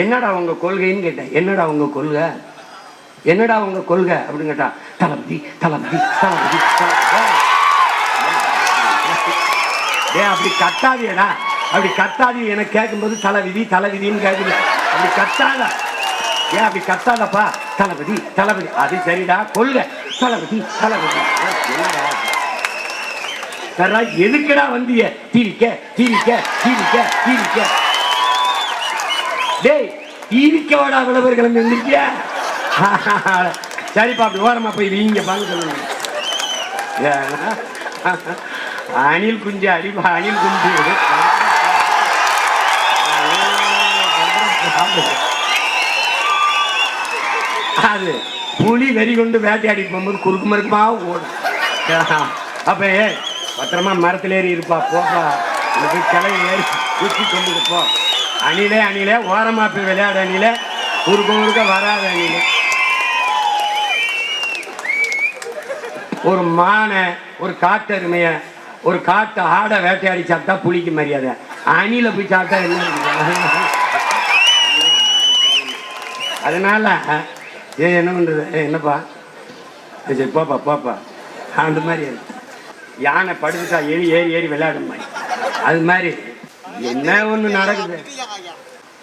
என்னடா உங்க கொள்கைன்னு கேட்டேன். என்னடா உங்க கொள்கை, என்னடா உங்க கொள்கை அப்படின்னு கேட்டா, தளபதி தளபதி தளபதி. அப்படி கத்தாதியடா, அப்படி கத்தாதி. எனக்கு கேட்கும்போது தலைவிதி தலைவிதின்னு கேட்குது. அப்படி கத்தாத, ஏன் அப்படி கத்தாதப்பா? தளபதி தளபதி. அது சரிடா, கொள்கை தளபதி தளபதி. எதுக்குடா வந்திய? டிவிக்க டிவிக்க டிவிக்க டிவிக்க. டேய் டிவிக்க வாடா விளவர்கள் இருந்திருக்கியா? சரிப்பா, அப்படி ஓரமா போய் வீங்க பாங்க சொல்லுங்க. அணில் குஞ்சு அடிப்பா, அணில் குஞ்சு. அது புலி வெறி கொண்டு வேட்டையாடி போகும்போது குறுக்கு மறுக்குமா ஓடும். அப்ப பத்திரமா மரத்துல ஏறி இருப்பா, போப்பா போய் கிளை ஏறி ஊற்றி கொண்டு போ. அணிலே அணிலே ஓரமா போய் விளையாட அணிலே, குறுக்க குறுக்க வராத அணிலே. ஒரு மானை, ஒரு காட்டெருமைய, ஒரு காட்டு ஆடை வேட்டையாடி சாப்பிட்டா புலிக்கு மரியாதை. அணில போய் சாப்பிட்டா என்ன? அதனால என்ன பண்றது? என்னப்பா சரி போப்பா போப்பா. அந்த மாதிரி யானை படுத்துட்டா எலி ஏறி ஏறி விளையாடும் மாதிரி. அது மாதிரி என்ன ஒண்ணு நடக்குது.